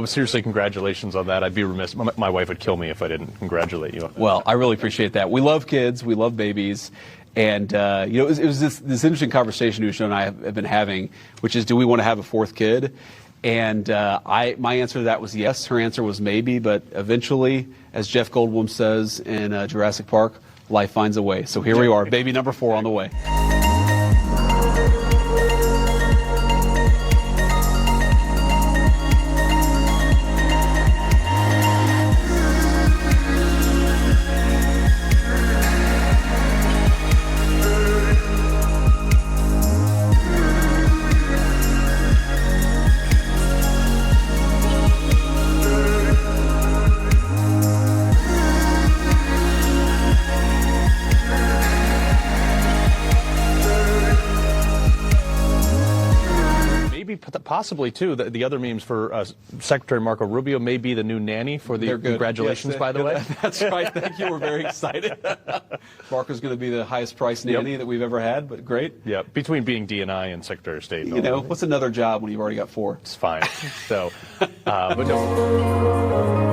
Seriously, congratulations on that. I'd be remiss. My wife would kill me if I didn't congratulate you on that. Well, I really appreciate that. We love kids. We love babies. And, it was this interesting conversation Usha and I have been having, which is, do we want to have a fourth kid? And my answer to that was yes. Her answer was maybe. But eventually, as Jeff Goldblum says in Jurassic Park, life finds a way. So here we are, baby number 4 on the way. Possibly, too, the other memes for Secretary Marco Rubio may be the new nanny for the congratulations, yes, by the way. That's right. Thank you. We're very excited. Marco's going to be the highest priced nanny that we've ever had, but great. Yeah, between being DNI and Secretary of State. You know, what's another job when you've already got 4? It's fine. So, but no.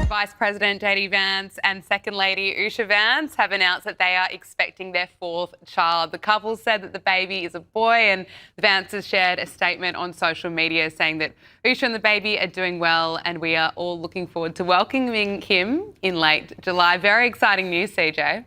Vice President JD Vance and Second Lady Usha Vance have announced that they are expecting their 4th child. The couple said that the baby is a boy, and the Vances shared a statement on social media saying that Usha and the baby are doing well, and we are all looking forward to welcoming him in late July. Very exciting news, CJ.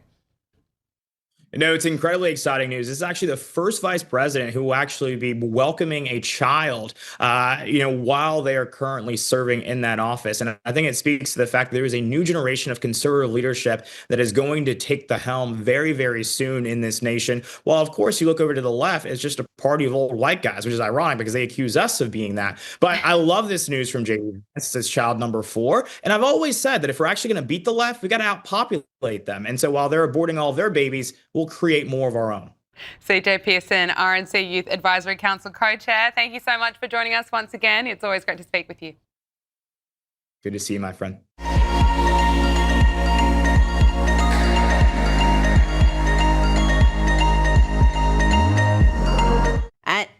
No, it's incredibly exciting news. This is actually the first vice president who will actually be welcoming a child, while they are currently serving in that office. And I think it speaks to the fact that there is a new generation of conservative leadership that is going to take the helm very, very soon in this nation. While, of course, you look over to the left, it's just a party of old white guys, which is ironic because they accuse us of being that. But I love this news from JD. This is child number 4. And I've always said that if we're actually going to beat the left, we got to outpopulate them. And so while they're aborting all of their babies, we'll create more of our own. CJ Pearson, RNC Youth Advisory Council co-chair, thank you so much for joining us once again. It's always great to speak with you. Good to see you, my friend.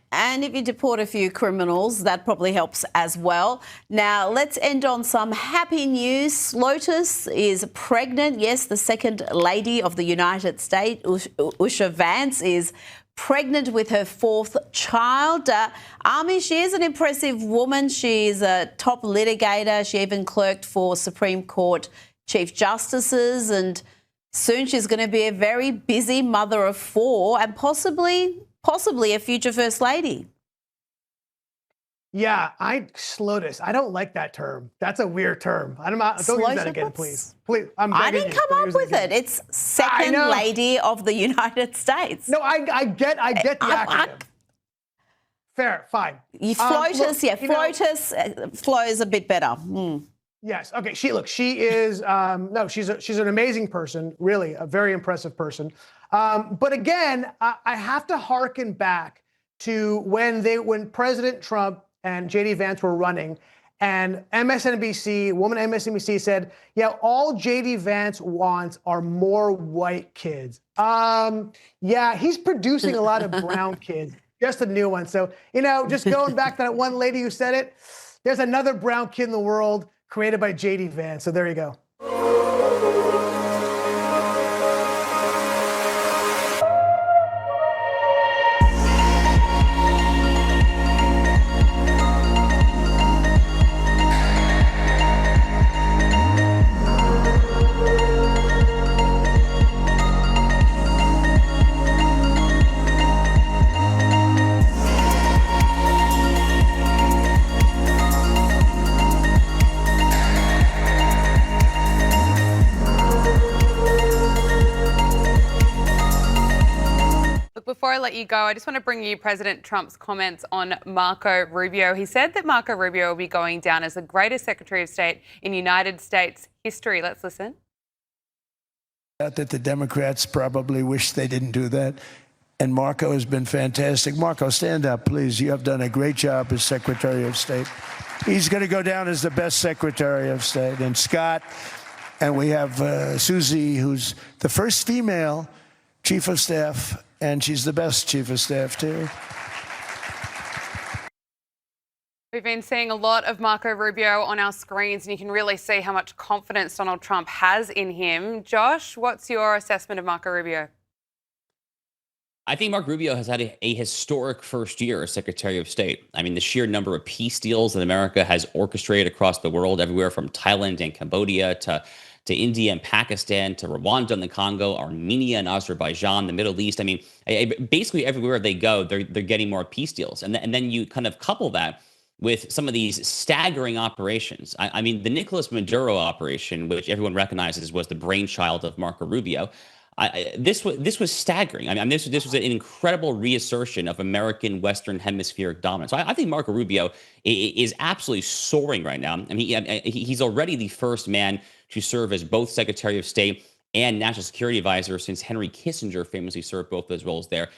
And if you deport a few criminals, that probably helps as well. Now, let's end on some happy news. Lotus is pregnant. Yes, the Second Lady of the United States, Usha Vance, is pregnant with her 4th child. Army, she is an impressive woman. She's a top litigator. She even clerked for Supreme Court Chief Justices, and soon she's going to be a very busy mother of 4 and possibly a future First Lady. Yeah, Slotus. I don't like that term. That's a weird term. Don't use that again, please. Please. I didn't come up with it. It's Second Lady of the United States. No, I get the acronym. Fair, fine. FLOTUS, FLOTUS flows a bit better. Yes. Okay. She is she's an amazing person, really a very impressive person. But again, I have to hearken back to when President Trump and JD Vance were running, and woman MSNBC said, yeah, all JD Vance wants are more white kids. Yeah, he's producing a lot of brown kids, just a new one. So, just going back to that one lady who said it, there's another brown kid in the world created by JD Vance. So there you go. Before I let you go, I just want to bring you President Trump's comments on Marco Rubio. He said that Marco Rubio will be going down as the greatest Secretary of State in United States history. Let's listen. That the Democrats probably wish they didn't do that. And Marco has been fantastic. Marco, stand up, please. You have done a great job as Secretary of State. He's going to go down as the best Secretary of State. And Scott, and we have Susie, who's the first female Chief of Staff, and she's the best Chief of Staff, too. We've been seeing a lot of Marco Rubio on our screens, and you can really see how much confidence Donald Trump has in him. Josh, what's your assessment of Marco Rubio? I think Marco Rubio has had a historic first year as Secretary of State. I mean, the sheer number of peace deals that America has orchestrated across the world, everywhere from Thailand and Cambodia to India and Pakistan to Rwanda and the Congo, Armenia and Azerbaijan, the Middle East. I mean, basically everywhere they go, they're getting more peace deals. And then you kind of couple that with some of these staggering operations. I mean, the Nicolas Maduro operation, which everyone recognizes was the brainchild of Marco Rubio, this was staggering. I mean, this was an incredible reassertion of American Western Hemispheric dominance. So I think Marco Rubio is absolutely soaring right now. I mean, he's already the first man to serve as both Secretary of State and National Security Advisor since Henry Kissinger famously served both those roles there.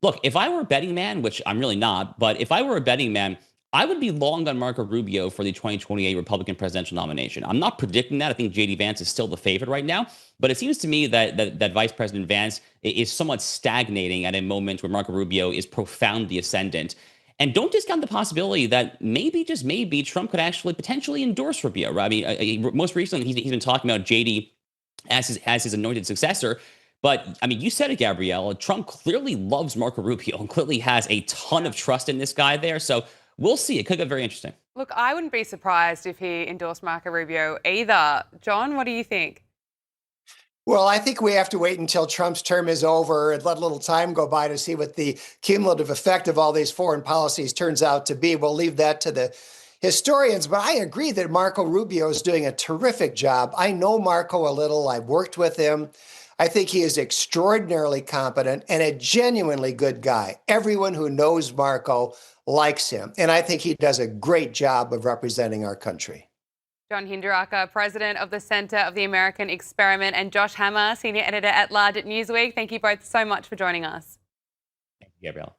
Look, if I were a betting man, which I'm really not, but if I were a betting man, I would be long on Marco Rubio for the 2028 Republican presidential nomination. I'm not predicting that. I think JD Vance is still the favorite right now. But it seems to me that Vice President Vance is somewhat stagnating at a moment where Marco Rubio is profoundly ascendant. And don't discount the possibility that maybe, just maybe, Trump could actually potentially endorse Rubio. I mean, most recently, he's been talking about JD as his anointed successor. But, I mean, you said it, Gabrielle. Trump clearly loves Marco Rubio and clearly has a ton of trust in this guy there. So we'll see. It could get very interesting. Look, I wouldn't be surprised if he endorsed Marco Rubio either. John, what do you think? Well, I think we have to wait until Trump's term is over and let a little time go by to see what the cumulative effect of all these foreign policies turns out to be. We'll leave that to the historians, but I agree that Marco Rubio is doing a terrific job. I know Marco a little. I've worked with him. I think he is extraordinarily competent and a genuinely good guy. Everyone who knows Marco likes him, and I think he does a great job of representing our country. John Hinderaker, President of the Center of the American Experiment, and Josh Hammer, Senior Editor at Large at Newsweek. Thank you both so much for joining us. Thank you, Gabrielle.